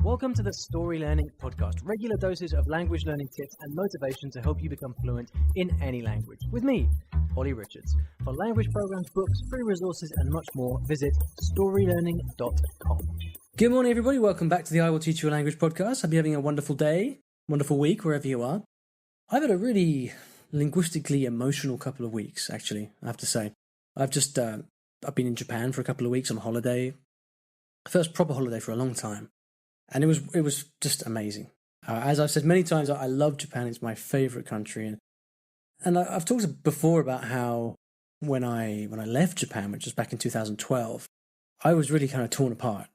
Welcome to the Story Learning Podcast, regular doses of language learning tips and motivation to help you become fluent in any language. With me, Olly Richards. For language programs, books, free resources, and much more, visit StoryLearning.com. Good morning, everybody. Welcome back to the I Will Teach You a Language podcast. Hope you're having a wonderful day, wonderful week, wherever you are. I've had a really linguistically emotional couple of weeks, actually, I have to say. I've been in Japan for a couple of weeks on holiday. First proper holiday for a long time. And it was just amazing. As I've said many times, I love Japan. It's my favorite country. And I've talked before about how when I left Japan, which was back in 2012, I was really kind of torn apart,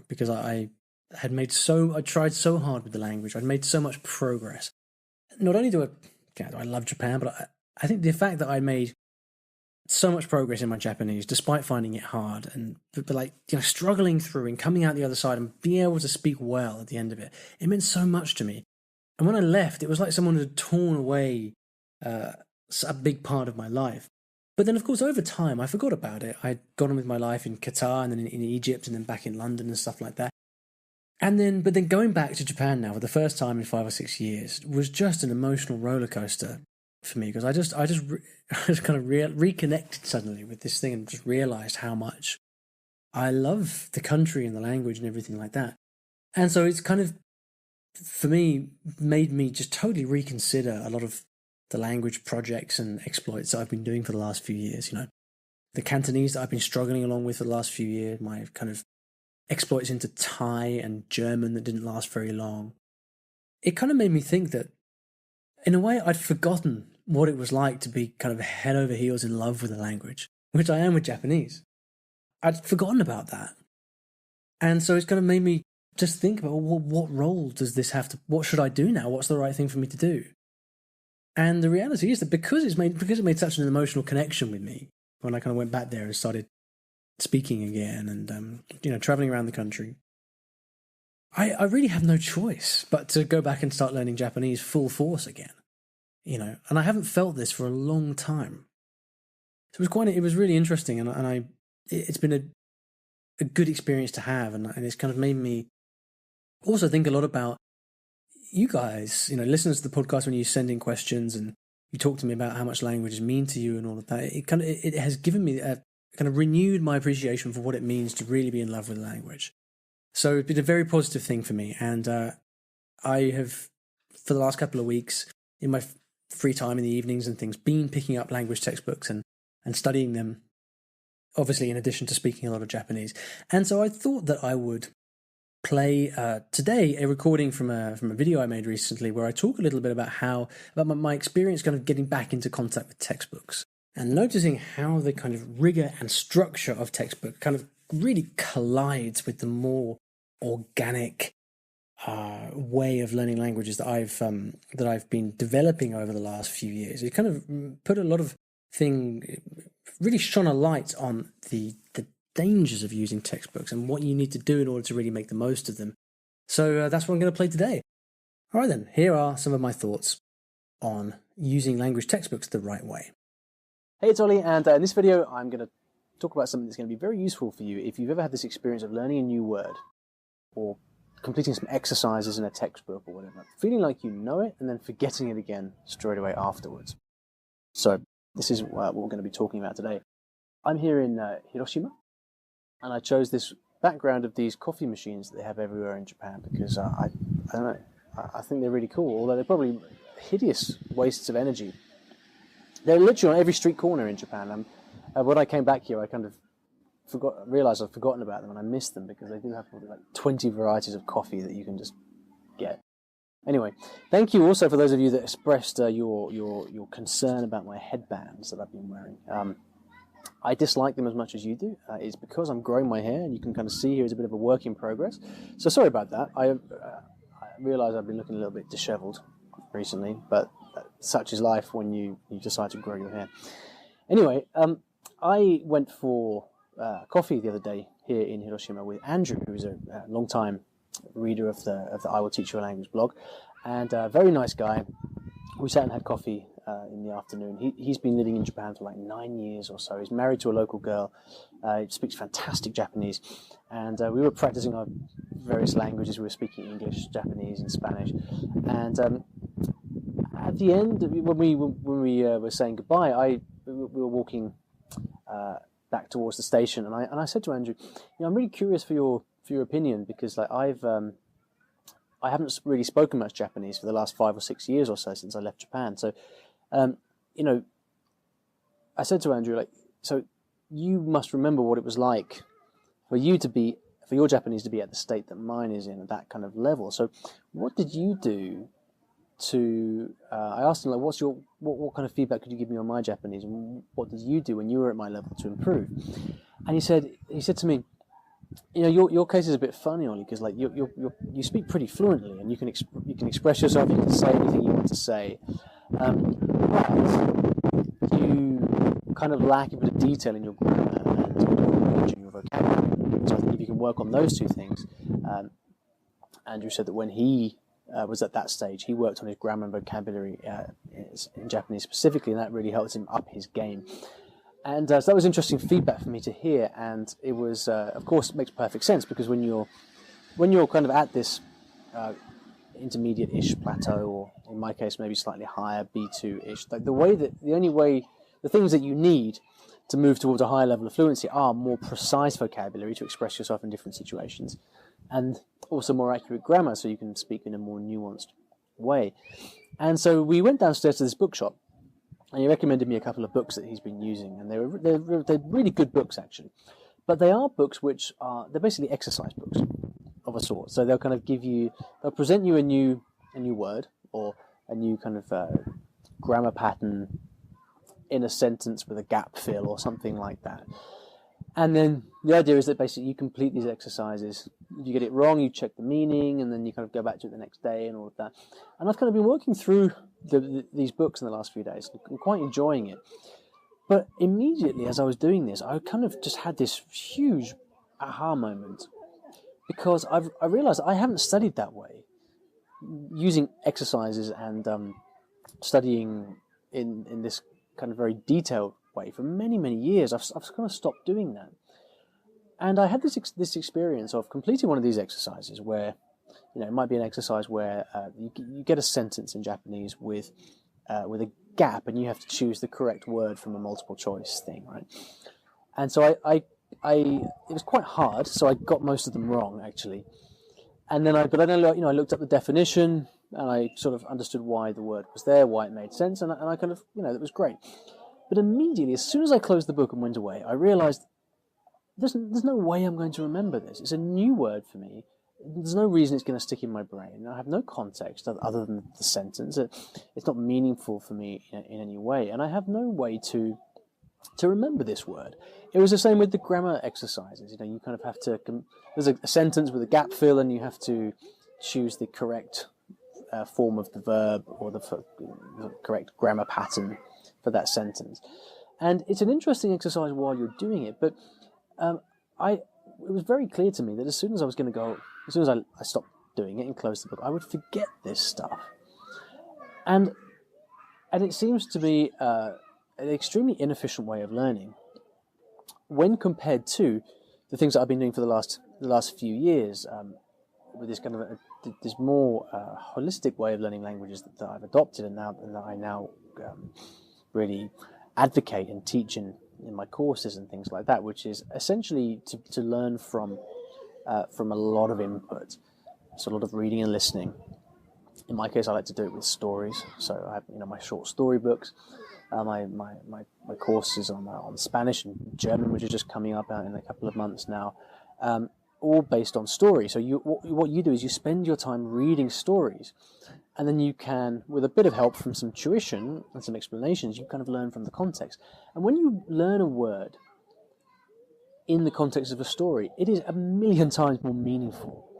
because I tried so hard with the language. I'd made so much progress. Not only do I love Japan, but I think the fact that I made so much progress in my Japanese, despite finding it hard, and struggling through and coming out the other side and being able to speak well at the end of it, it meant so much to me. And when I left, it was like someone had torn away a big part of my life. But then, of course, over time, I forgot about it. I'd gone on with my life in Qatar and then in Egypt and then back in London and stuff like that. But then going back to Japan now for the first time in 5 or 6 years was just an emotional roller coaster for me, because I just kind of reconnected suddenly with this thing and just realized how much I love the country and the language and everything like that. And so it's kind of, for me, made me just totally reconsider a lot of the language projects and exploits that I've been doing for the last few years. The Cantonese that I've been struggling along with for the last few years, my kind of exploits into Thai and German that didn't last very long. It kind of made me think that, in a way, I'd forgotten what it was like to be kind of head over heels in love with the language, which I am with Japanese. I'd forgotten about that. And so it's kind of made me just think about, well, what role does this have to, what should I do now? What's the right thing for me to do? And the reality is that because it made such an emotional connection with me, when I kind of went back there and started speaking again and, traveling around the country, I really have no choice but to go back and start learning Japanese full force again, and I haven't felt this for a long time. So it was really interesting, and it's been a good experience to have, and it's kind of made me also think a lot about you guys, listeners to the podcast. When you send in questions and you talk to me about how much languages mean to you and all of that, it has given me kind of renewed my appreciation for what it means to really be in love with language. So it's been a very positive thing for me, and I have, for the last couple of weeks, in my free time in the evenings and things, been picking up language textbooks and studying them, obviously in addition to speaking a lot of Japanese. And so I thought that I would play today a recording from a video I made recently where I talk a little bit about my experience kind of getting back into contact with textbooks and noticing how the kind of rigor and structure of textbook kind of really collides with the more organic way of learning languages that I've been developing over the last few years. It kind of put a lot of really shone a light on the dangers of using textbooks and what you need to do in order to really make the most of them. So that's what I'm going to play today. All right then, here are some of my thoughts on using language textbooks the right way. Hey, it's Ollie, and in this video I'm going to talk about something that's going to be very useful for you if you've ever had this experience of learning a new word or completing some exercises in a textbook or whatever, feeling like you know it and then forgetting it again straight away afterwards. So this is what we're going to be talking about today. I'm here in Hiroshima, and I chose this background of these coffee machines that they have everywhere in Japan because I don't know, I think they're really cool, although they're probably hideous wastes of energy. They're literally on every street corner in Japan. When I came back here, I kind of realised I'd forgotten about them, and I missed them because they do have probably like 20 varieties of coffee that you can just get. Anyway, thank you also for those of you that expressed your concern about my headbands that I've been wearing. I dislike them as much as you do. It's because I'm growing my hair, and you can kind of see here is a bit of a work in progress. So sorry about that. I realise I've been looking a little bit dishevelled recently, but such is life when you decide to grow your hair. Anyway, I went for coffee the other day here in Hiroshima with Andrew, who is a long-time reader of the I Will Teach You a Language blog, and a very nice guy. We sat and had coffee in the afternoon. He's been living in Japan for like 9 years or so. He's married to a local girl. He speaks fantastic Japanese, and we were practicing our various languages. We were speaking English, Japanese, and Spanish. And at the end, when we were saying goodbye, we were walking back towards the station, and I said to Andrew, I'm really curious for your opinion, because like I haven't really spoken much Japanese for the last 5 or 6 years or so since I left Japan. So, I said to Andrew, like, so you must remember what it was like for your Japanese to be at the state that mine is in, at that kind of level. So, what did you do to? I asked him, like, what kind of feedback could you give me on my Japanese, and what did you do when you were at my level to improve? And he said to me, your case is a bit funny, Ollie, because like you speak pretty fluently, and you can express yourself, you can say anything you want to say, but you kind of lack a bit of detail in your grammar and your vocabulary. So I think if you can work on those two things, Andrew said that when he was at that stage, he worked on his grammar and vocabulary in Japanese specifically, and that really helped him up his game. And so that was interesting feedback for me to hear, and it was, of course, it makes perfect sense, because when you're kind of at this intermediate-ish plateau, or in my case maybe slightly higher, B2-ish, like the things that you need to move towards a higher level of fluency are more precise vocabulary to express yourself in different situations, and also more accurate grammar, so you can speak in a more nuanced way. And so we went downstairs to this bookshop, and he recommended me a couple of books that he's been using, and they're really good books, actually. But they are books they're basically exercise books of a sort. So they'll kind of they'll present you a new word, or a new kind of grammar pattern in a sentence with a gap fill or something like that. And then the idea is that basically you complete these exercises. If you get it wrong, you check the meaning, and then you kind of go back to it the next day and all of that. And I've kind of been working through these books in the last few days. I'm quite enjoying it. But immediately as I was doing this, I kind of just had this huge aha moment, because I realized I haven't studied that way, using exercises and studying in this kind of very detailed way for many, many years. I've kind of stopped doing that. And I had this experience of completing one of these exercises where, it might be an exercise where you get a sentence in Japanese with a gap, and you have to choose the correct word from a multiple choice thing, right? And so it was quite hard, so I got most of them wrong, actually. And then I looked up the definition, and I sort of understood why the word was there, why it made sense, and I kind of, it was great. But immediately, as soon as I closed the book and went away, I realized there's no way I'm going to remember this. It's a new word for me. There's no reason it's going to stick in my brain. I have no context other than the sentence. It's not meaningful for me in any way, and I have no way to remember this word. It was the same with the grammar exercises. You kind of have to. There's a sentence with a gap fill, and you have to choose the correct form of the verb, or the correct grammar pattern for that sentence. And it's an interesting exercise while you're doing it, but it was very clear to me that as soon as I stopped doing it and closed the book, I would forget this stuff. And it seems to be an extremely inefficient way of learning when compared to the things that I've been doing for the last few years, with this kind of this more holistic way of learning languages that I've adopted, and that I now really advocate and teach in my courses and things like that, which is essentially to learn from a lot of input. So a lot of reading and listening. In my case, I like to do it with stories. So I have my short story books. My courses on Spanish and German, which is just coming up out in a couple of months now, all based on story. So what you do is you spend your time reading stories, and then you can, with a bit of help from some tuition and some explanations, you kind of learn from the context. And when you learn a word in the context of a story, it is a million times more meaningful,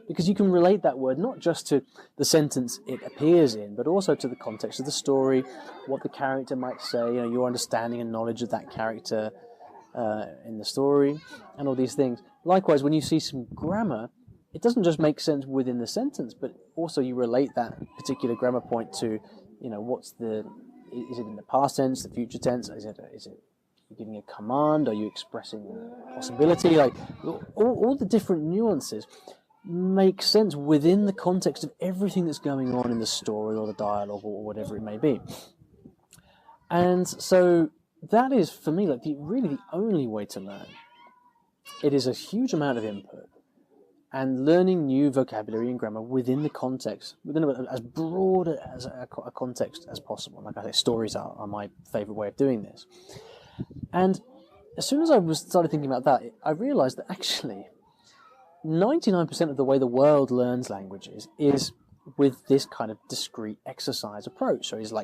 because you can relate that word not just to the sentence it appears in, but also to the context of the story, what the character might say, your understanding and knowledge of that character in the story, and all these things. Likewise, when you see some grammar, it doesn't just make sense within the sentence, but also you relate that particular grammar point to, is it in the past tense, the future tense? Is it you giving a command? Are you expressing a possibility? Like all the different nuances. make sense within the context of everything that's going on in the story or the dialogue or whatever it may be. And so that is, for me, like really the only way to learn. It is a huge amount of input, and learning new vocabulary and grammar within the context, within as broad as a context as possible. Like I say, stories are my favourite way of doing this. And as soon as I started thinking about that, I realised that actually 99% of the way the world learns languages is with this kind of discrete exercise approach. So it's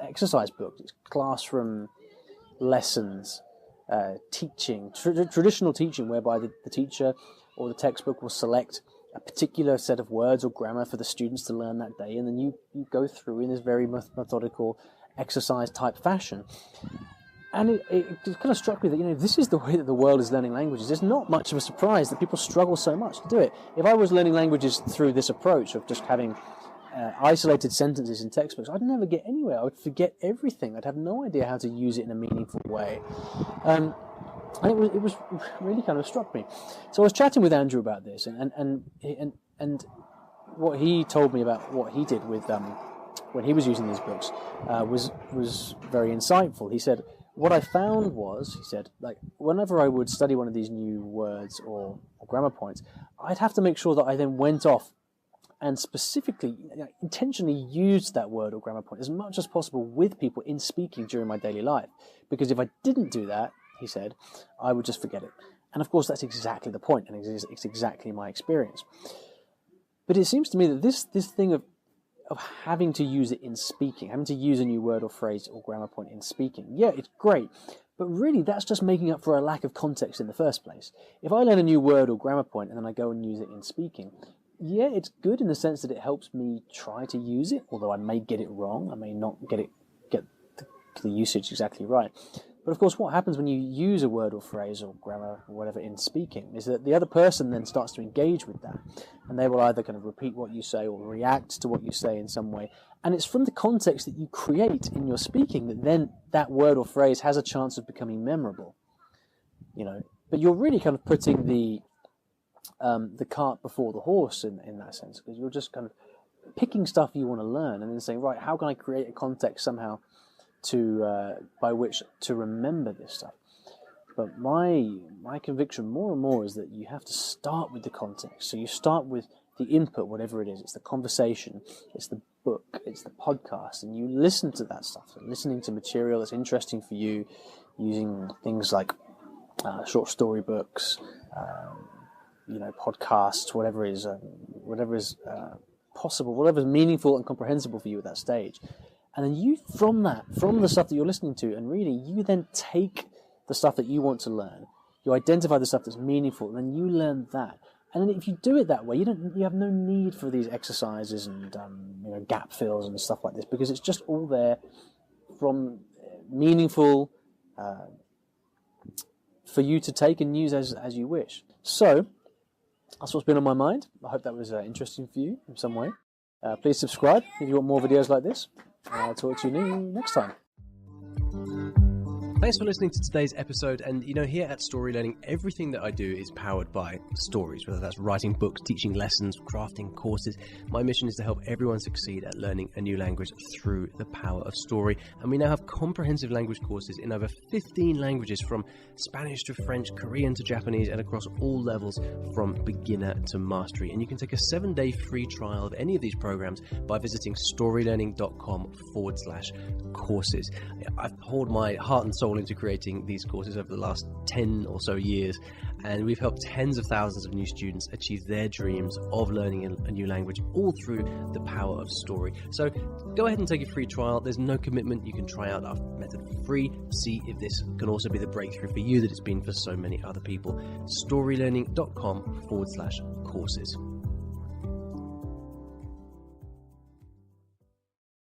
exercise books, it's classroom lessons, teaching, traditional teaching, whereby the teacher or the textbook will select a particular set of words or grammar for the students to learn that day, and then you go through in this very methodical exercise type fashion. And it kind of struck me that, if this is the way that the world is learning languages, it's not much of a surprise that people struggle so much to do it. If I was learning languages through this approach of just having isolated sentences in textbooks, I'd never get anywhere. I would forget everything. I'd have no idea how to use it in a meaningful way. And it was really kind of struck me. So I was chatting with Andrew about this, and what he told me about what he did with when he was using these books was very insightful. He said, what I found was, he said, like whenever I would study one of these new words or grammar points, I'd have to make sure that I then went off and specifically, intentionally used that word or grammar point as much as possible with people in speaking during my daily life. Because if I didn't do that, he said, I would just forget it. And of course, that's exactly the point, and it's exactly my experience. But it seems to me that this thing of having to use it in speaking, having to use a new word or phrase or grammar point in speaking, yeah, it's great. But really, that's just making up for a lack of context in the first place. If I learn a new word or grammar point and then I go and use it in speaking, yeah, it's good in the sense that it helps me try to use it, although I may get it wrong. I may not get the usage exactly right. But of course, what happens when you use a word or phrase or grammar or whatever in speaking is that the other person then starts to engage with that. And they will either kind of repeat what you say or react to what you say in some way. And it's from the context that you create in your speaking that then that word or phrase has a chance of becoming memorable. But you're really kind of putting the cart before the horse in that sense, because you're just kind of picking stuff you want to learn and then saying, right, how can I create a context somehow by which to remember this stuff? But my conviction more and more is that you have to start with the context. So you start with the input, whatever it is. It's the conversation, it's the book, it's the podcast, and you listen to that stuff. So listening to material that's interesting for you, using things like short story books, podcasts, whatever is possible, whatever is meaningful and comprehensible for you at that stage. And then you, from the stuff that you're listening to and reading, you then take the stuff that you want to learn. You identify the stuff that's meaningful, and then you learn that. And then if you do it that way, you have no need for these exercises and gap fills and stuff like this, because it's just all there from meaningful for you to take and use as you wish. So that's what's been on my mind. I hope that was interesting for you in some way. Please subscribe if you want more videos like this. I'll talk to you next time. Thanks for listening to today's episode. And here at Story Learning, everything that I do is powered by stories, whether that's writing books, teaching lessons, crafting courses. My mission is to help everyone succeed at learning a new language through the power of story. And we now have comprehensive language courses in over 15 languages, from Spanish to French, Korean to Japanese, and across all levels from beginner to mastery. And you can take a 7-day free trial of any of these programs by visiting storylearning.com/courses. I've poured my heart and soul into creating these courses over the last 10 or so years, and we've helped tens of thousands of new students achieve their dreams of learning a new language, all through the power of story. So go ahead and take a free trial. There's no commitment. You can try out our method for free. See if this can also be the breakthrough for you that it's been for so many other people. storylearning.com/courses.